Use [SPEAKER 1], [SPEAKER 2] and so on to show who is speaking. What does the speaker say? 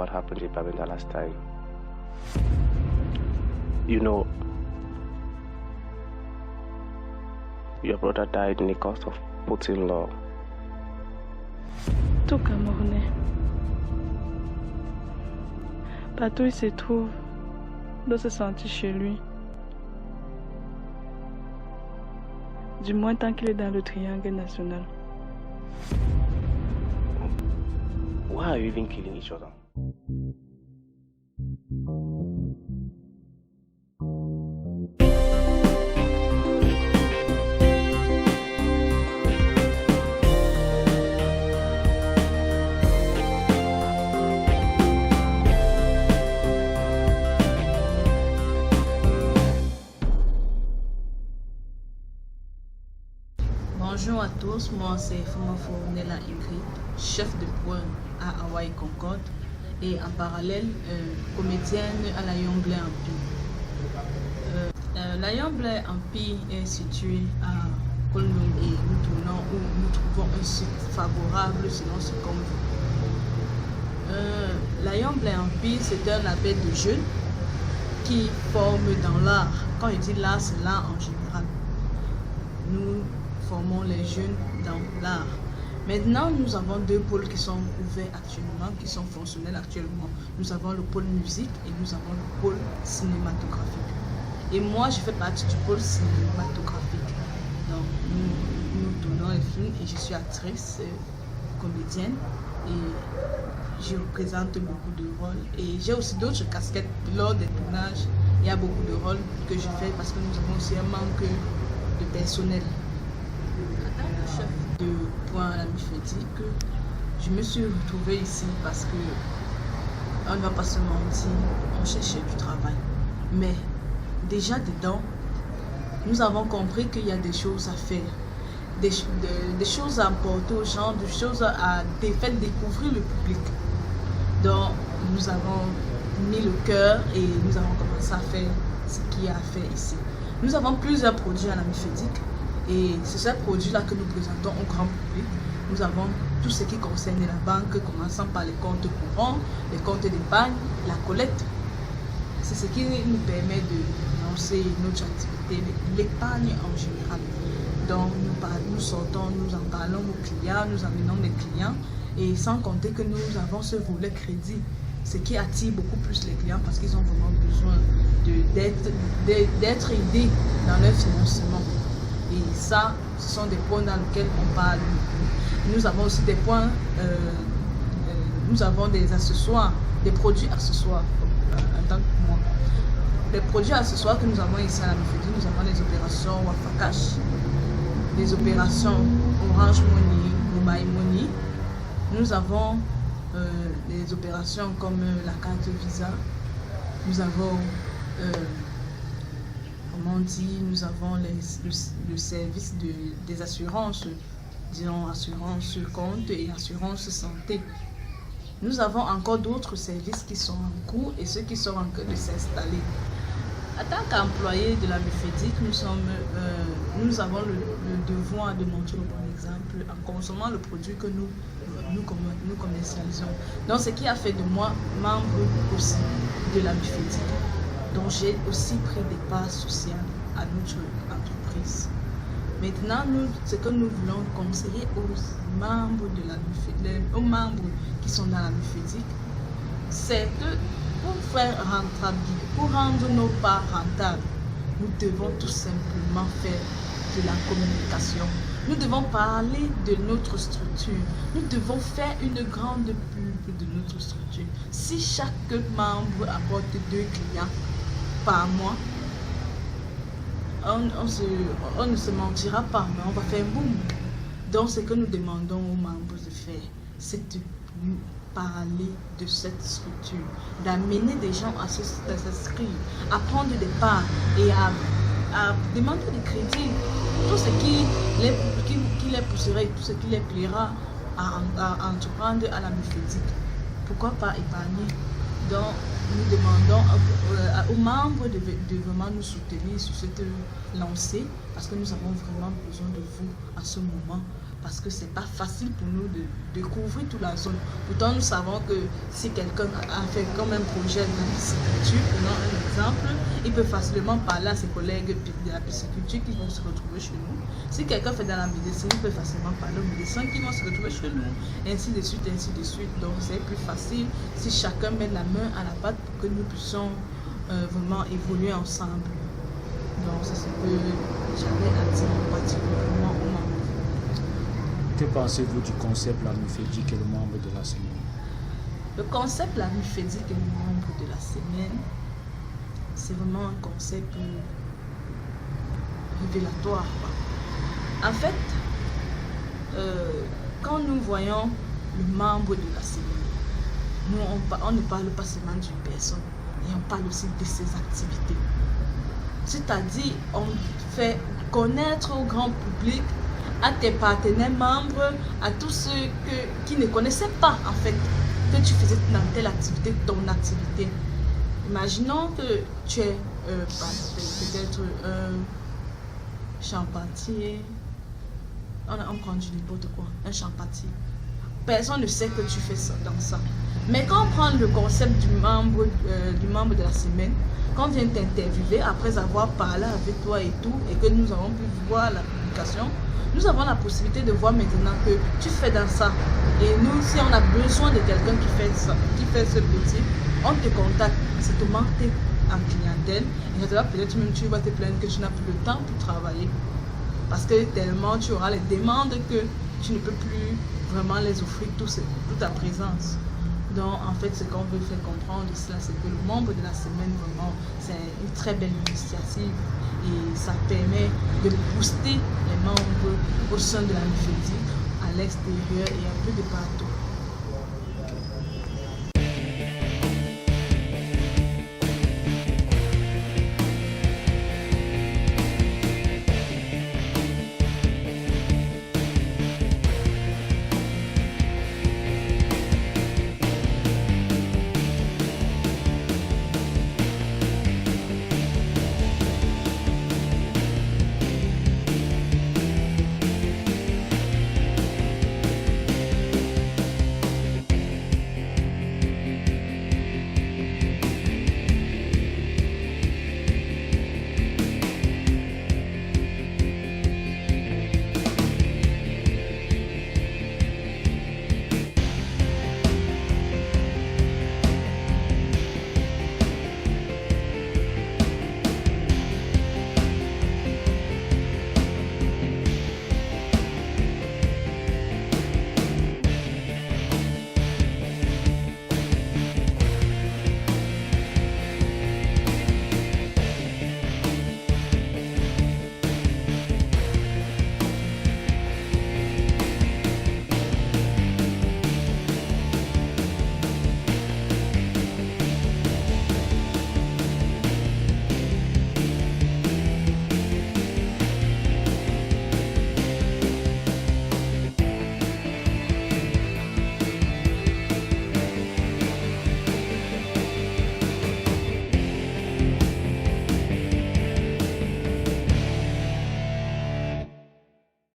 [SPEAKER 1] what happened to Babinda last time. You know, your brother died in the course of putting law.
[SPEAKER 2] Tout Camerounais, partout où il se trouve, doit se sentir chez lui. Du moins tant qu'il est dans le triangle national.
[SPEAKER 1] Why are you even killing each other?
[SPEAKER 3] Bonjour à tous, moi c'est Fumafo Nella Ingrid, chef de point à Hawaii Concorde et en parallèle comédienne à la Young Blair Empire. La Young Blair Empire est située à Kolum et Mutunan où nous trouvons un site favorable selon ce qu'on veut. La Young Blair Empire c'est un label de jeunes qui forment dans l'art. Quand je dis l'art, c'est l'art en général. Nous formons les jeunes dans l'art. Maintenant, nous avons deux pôles qui sont ouverts actuellement, qui sont fonctionnels actuellement. Nous avons le pôle musique et nous avons le pôle cinématographique. Et moi, je fais partie du pôle cinématographique. Donc, nous tournons les films et je suis actrice, comédienne et je représente beaucoup de rôles. Et j'ai aussi d'autres casquettes lors des tournages. Il y a beaucoup de rôles que je fais parce que nous avons aussi un manque de personnel. Chef de point à la Mifétique, je me suis retrouvée ici parce que on ne va pas se mentir, on cherchait du travail. Mais déjà dedans, nous avons compris qu'il y a des choses à faire, des choses à apporter aux gens, des choses à faire découvrir le public. Donc nous avons mis le cœur et nous avons commencé à faire ce qu'il y a à faire ici. Nous avons plusieurs produits à la Mifétique. Et c'est ce produit-là que nous présentons au grand public. Nous avons tout ce qui concerne la banque, commençant par les comptes courants, les comptes d'épargne, la collecte. C'est ce qui nous permet de lancer notre activité, l'épargne en général. Donc nous sortons, nous en parlons aux clients, nous amenons les clients. Et sans compter que nous avons ce volet crédit, ce qui attire beaucoup plus les clients parce qu'ils ont vraiment besoin d'être aidés dans leur financement. Et ça, ce sont des points dans lesquels on parle. Nous avons aussi des points, nous avons des accessoires, des produits accessoires en tant que moi. Les produits accessoires que nous avons ici à la Mifétique, nous avons les opérations Wafa Cash, les opérations Orange Money, Mobile Money. Nous avons des opérations comme la carte Visa. Nous avons comment on dit, nous avons le service des assurances, disons assurance compte et assurance santé. Nous avons encore d'autres services qui sont en cours et ceux qui sont en train de s'installer. En tant qu'employé de la Mifétique, nous avons le devoir de montrer le bon exemple en consommant le produit que nous commercialisons. Donc, ce qui a fait de moi membre aussi de la Mifétique. Donc j'ai aussi pris des parts sociales à notre entreprise. Maintenant, ce que nous voulons conseiller aux membres de la Mifétique, aux membres qui sont dans la Mifétique, c'est que pour faire rentabilité, pour rendre nos parts rentables, nous devons tout simplement faire de la communication. Nous devons parler de notre structure. Nous devons faire une grande pub de notre structure. Si chaque membre apporte 2 clients par mois, on ne se mentira pas, mais on va faire boum. Donc, ce que nous demandons aux membres de faire, c'est de nous parler de cette structure, d'amener des gens à s'inscrire, à prendre des parts et à demander des crédits, tout ce qui les pousserait, tout ce qui les plaira à entreprendre à la Mifétique. Pourquoi pas épargner? Donc, nous demandons aux membres de vraiment nous soutenir sur cette lancée parce que nous avons vraiment besoin de vous à ce moment. parce que c'est pas facile pour nous de découvrir toute la zone. Pourtant, nous savons que si quelqu'un a fait comme un projet de la pisciculture, prenons un exemple, il peut facilement parler à ses collègues de la pisciculture qui vont se retrouver chez nous. Si quelqu'un fait dans la médecine, il peut facilement parler aux médecins qui vont se retrouver chez nous, ainsi de suite, ainsi de suite. Donc, c'est plus facile si chacun met la main à la pâte pour que nous puissions vraiment évoluer ensemble. Donc, c'est ce que j'avais à dire particulièrement aux membres.
[SPEAKER 4] Que pensez-vous du concept la Mufédique et le membre de la semaine?
[SPEAKER 3] Le concept la Mufédique et le membre de la semaine, c'est vraiment un concept révélatoire, quoi. En fait, quand nous voyons le membre de la semaine, nous on ne parle pas seulement d'une personne, et on parle aussi de ses activités. C'est-à-dire, on fait connaître au grand public, à tes partenaires membres, à tous ceux qui ne connaissaient pas en fait que tu faisais dans telle activité, ton activité. Imaginons que tu es peut-être un champatier, on prend du n'importe quoi, un champatier. Personne ne sait que tu fais ça dans ça. Mais quand on prend le concept du membre de la semaine, quand on vient t'interviewer après avoir parlé avec toi et tout, et que nous avons pu voir la publication, nous avons la possibilité de voir maintenant que tu fais dans ça. Et nous, si on a besoin de quelqu'un qui fait ça, qui fait ce métier, on te contacte. C'est te manquer en clientèle. Et peut-être même tu vas te plaindre que tu n'as plus le temps pour travailler. Parce que tellement tu auras les demandes que tu ne peux plus vraiment les offrir toute ta présence. Donc, en fait, ce qu'on veut faire comprendre de cela, c'est que le membre de la semaine, vraiment, c'est une très belle initiative et ça permet de booster les membres au sein de la Mufédique, à l'extérieur et un peu de partout.